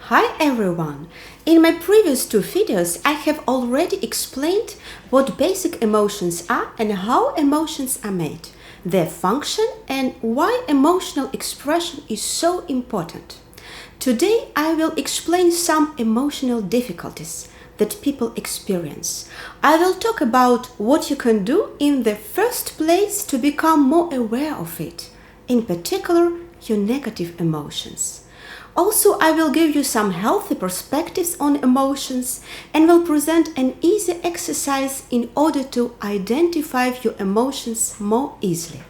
Hi everyone! In my previous two videos, I have already explained what basic emotions are and how emotions are made, their function and why emotional expression is so important. Today, I will explain some emotional difficulties that people experience. I will talk about what you can do in the first place to become more aware of it, in particular, your negative emotions. Also, I will give you some healthy perspectives on emotions and will present an easy exercise in order to identify your emotions more easily.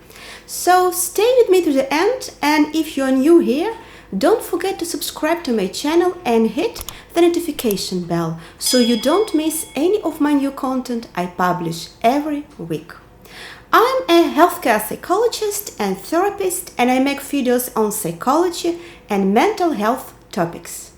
So stay with me to the end, and if you're new here, don't forget to subscribe to my channel and hit the notification bell so you don't miss any of my new content I publish every week. I'm a healthcare psychologist and therapist, and I make videos on psychology and mental health topics.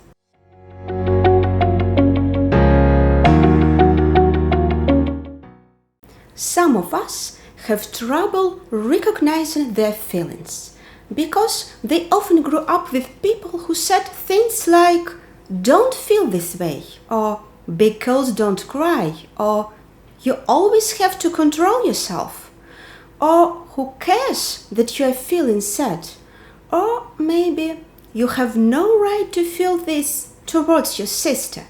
Some of us have trouble recognizing their feelings because they often grew up with people who said things like, "Don't feel this way," or "Big girls don't cry," or "You always have to control yourself," or "Who cares that you are feeling sad?" Or maybe "You have no right to feel this towards your sister."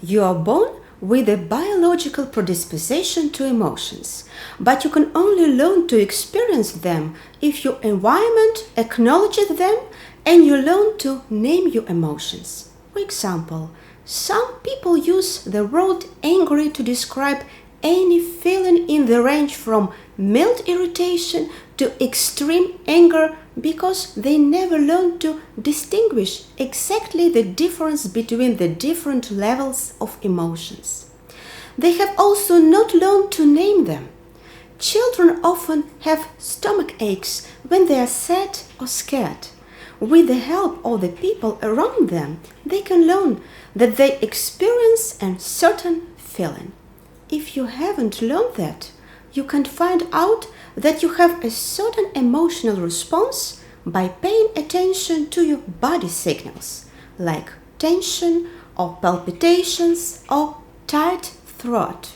You are born with a biological predisposition to emotions, but you can only learn to experience them if your environment acknowledges them and you learn to name your emotions. For example, some people use the word angry to describe any feeling in the range from mild irritation to extreme anger because they never learned to distinguish exactly the difference between the different levels of emotions. They have also not learned to name them. Children often have stomach aches when they are sad or scared. With the help of the people around them, they can learn that they experience a certain feeling. If you haven't learned that, you can find out that you have a certain emotional response by paying attention to your body signals, like tension or palpitations or tight throat.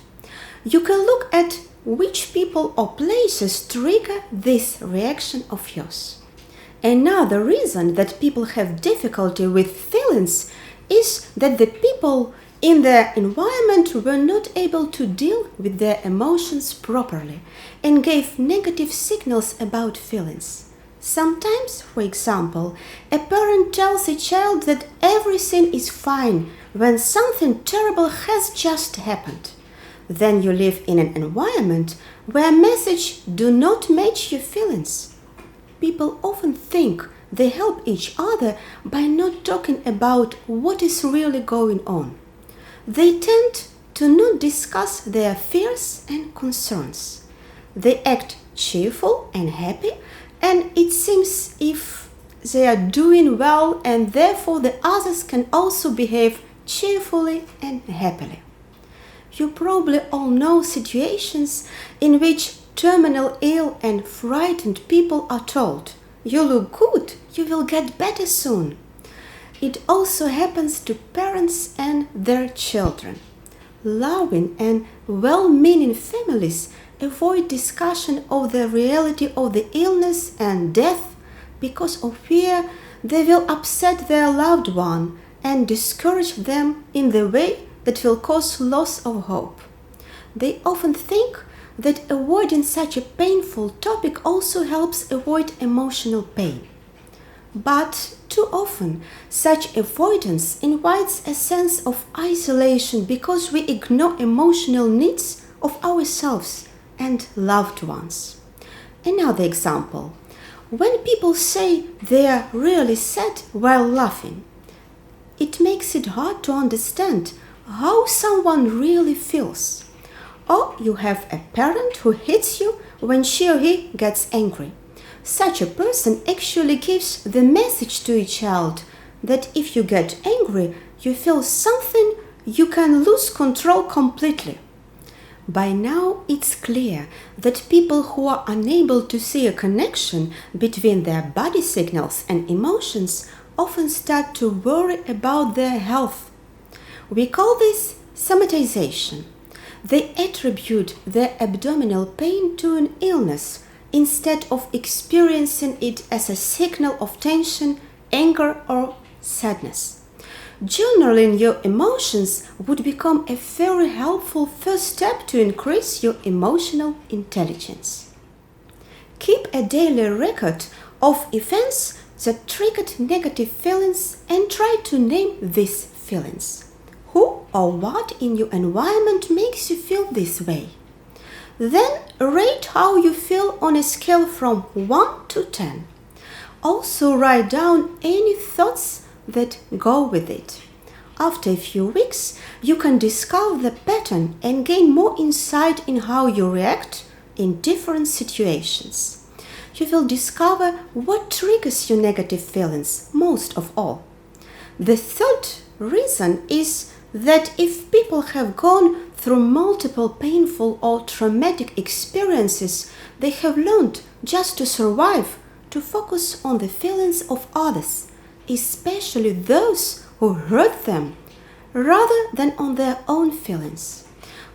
You can look at which people or places trigger this reaction of yours. Another reason that people have difficulty with feelings is that the people in their environment were not able to deal with their emotions properly and gave negative signals about feelings. Sometimes, for example, a parent tells a child that everything is fine when something terrible has just happened. Then you live in an environment where messages do not match your feelings. People often think they help each other by not talking about what is really going on. They tend to not discuss their fears and concerns. They act cheerful and happy, and it seems if they are doing well, and therefore the others can also behave cheerfully and happily. You probably all know situations in which terminally ill and frightened people are told, "You look good, you will get better soon." It also happens to parents and their children. Loving and well-meaning families avoid discussion of the reality of the illness and death because of fear they will upset their loved one and discourage them in the way that will cause loss of hope. They often think that avoiding such a painful topic also helps avoid emotional pain. But too often, such avoidance invites a sense of isolation because we ignore emotional needs of ourselves and loved ones. Another example, when people say they are really sad while laughing, it makes it hard to understand how someone really feels. Or you have a parent who hits you when she or he gets angry. Such a person actually gives the message to a child that if you get angry, you feel something, you can lose control completely. By now, it's clear that people who are unable to see a connection between their body signals and emotions often start to worry about their health. We call this somatization. They attribute their abdominal pain to an illness instead of experiencing it as a signal of tension, anger, or sadness. Journaling your emotions would become a very helpful first step to increase your emotional intelligence. Keep a daily record of events that triggered negative feelings and try to name these feelings. Who or what in your environment makes you feel this way? Then rate how you feel on a scale from 1 to 10. Also write down any thoughts that go with it. After a few weeks, you can discover the pattern and gain more insight in how you react in different situations. You will discover what triggers your negative feelings most of all. The third reason is that if people have gone through multiple painful or traumatic experiences, they have learned just to survive to focus on the feelings of others, especially those who hurt them, rather than on their own feelings.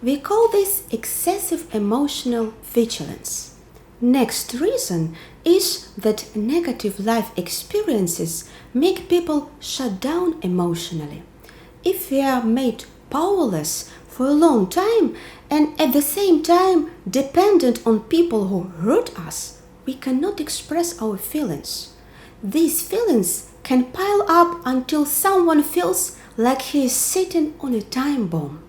We call this excessive emotional vigilance. Next reason is that negative life experiences make people shut down emotionally. If we are made powerless for a long time and at the same time dependent on people who hurt us, we cannot express our feelings. These feelings can pile up until someone feels like he is sitting on a time bomb.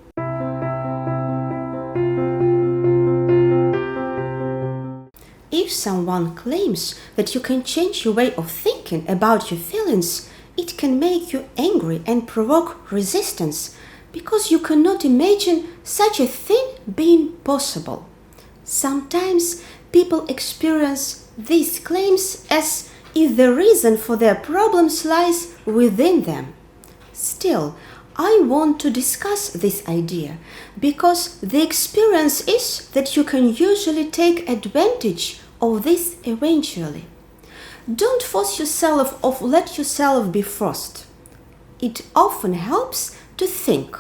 If someone claims that you can change your way of thinking about your feelings, it can make you angry and provoke resistance because you cannot imagine such a thing being possible. Sometimes people experience these claims as if the reason for their problems lies within them. Still, I want to discuss this idea because the experience is that you can usually take advantage of this eventually. Don't force yourself or let yourself be forced. It often helps to think,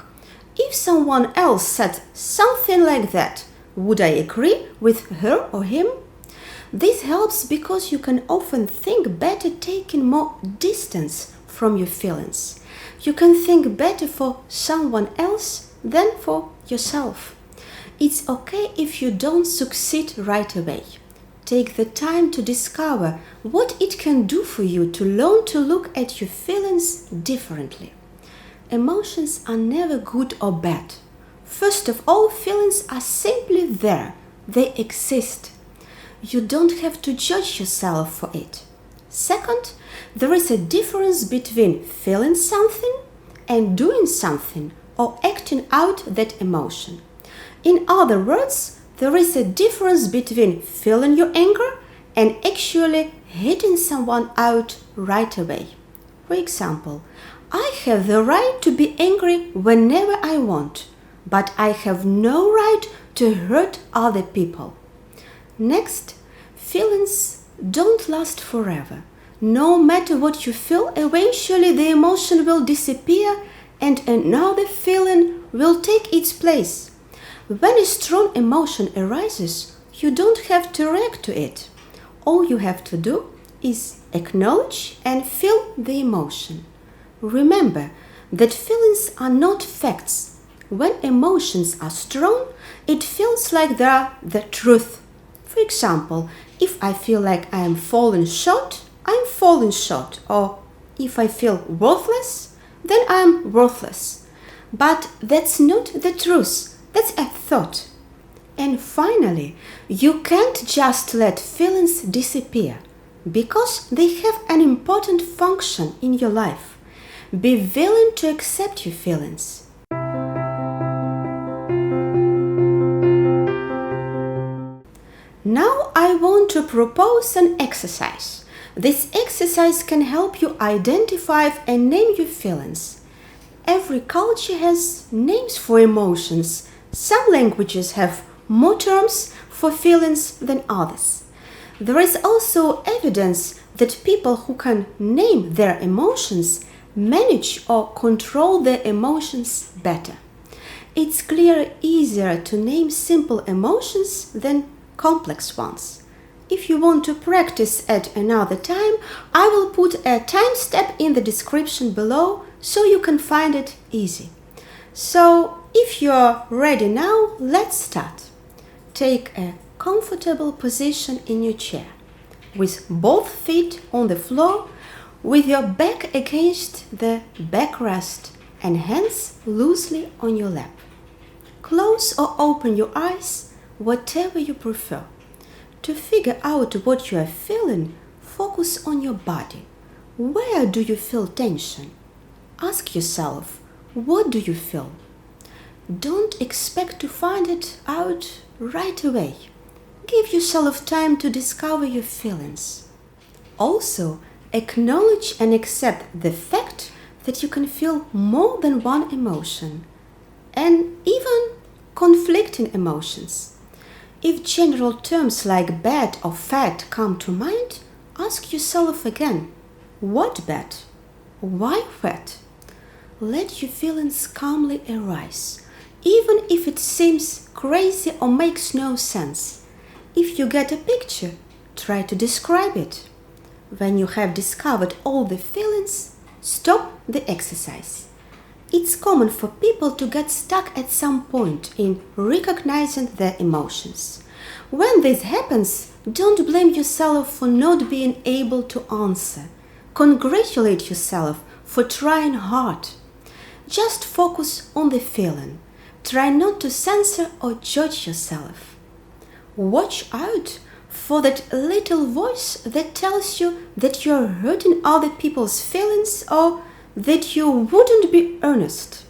if someone else said something like that, would I agree with her or him? This helps because you can often think better taking more distance from your feelings. You can think better for someone else than for yourself. It's okay if you don't succeed right away. Take the time to discover what it can do for you to learn to look at your feelings differently. Emotions are never good or bad. First of all, feelings are simply there. They exist. You don't have to judge yourself for it. Second, there is a difference between feeling something and doing something or acting out that emotion. In other words, there is a difference between feeling your anger and actually hitting someone out right away. For example, I have the right to be angry whenever I want, but I have no right to hurt other people. Next, feelings don't last forever. No matter what you feel, eventually the emotion will disappear and another feeling will take its place. When a strong emotion arises, you don't have to react to it. All you have to do is acknowledge and feel the emotion. Remember that feelings are not facts. When emotions are strong, it feels like they are the truth. For example, if I feel like I am falling short, I'm falling short. Or if I feel worthless, then I'm worthless. But that's not the truth. That's a thought. And finally, you can't just let feelings disappear because they have an important function in your life. Be willing to accept your feelings. Now I want to propose an exercise. This exercise can help you identify and name your feelings. Every culture has names for emotions. Some languages have more terms for feelings than others. There is also evidence that people who can name their emotions manage or control their emotions better. It's clearly easier to name simple emotions than complex ones. If you want to practice at another time, I will put a time step in the description below so you can find it easy. So, if you're ready now, let's start. Take a comfortable position in your chair, with both feet on the floor, with your back against the backrest and hands loosely on your lap. Close or open your eyes, whatever you prefer. To figure out what you are feeling, focus on your body. Where do you feel tension? Ask yourself, what do you feel? Don't expect to find it out right away. Give yourself time to discover your feelings. Also, acknowledge and accept the fact that you can feel more than one emotion, and even conflicting emotions. If general terms like bad or fat come to mind, ask yourself again, what bad? Why fat? Let your feelings calmly arise, even if it seems crazy or makes no sense. If you get a picture, try to describe it. When you have discovered all the feelings, stop the exercise. It's common for people to get stuck at some point in recognizing their emotions. When this happens, don't blame yourself for not being able to answer. Congratulate yourself for trying hard. Just focus on the feeling. Try not to censor or judge yourself. Watch out for that little voice that tells you that you're hurting other people's feelings or that you wouldn't be earnest.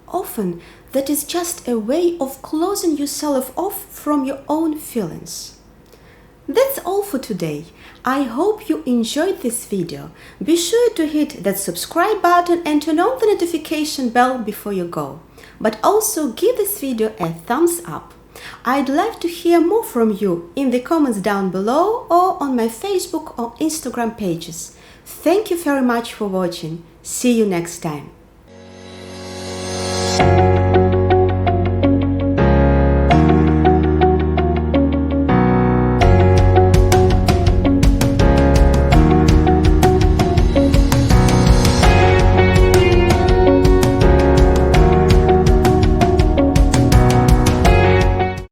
Often, that is just a way of closing yourself off from your own feelings. That's all for today. I hope you enjoyed this video. Be sure to hit that subscribe button and turn on the notification bell before you go. But also give this video a thumbs up. I'd love to hear more from you in the comments down below or on my Facebook or Instagram pages. Thank you very much for watching. See you next time.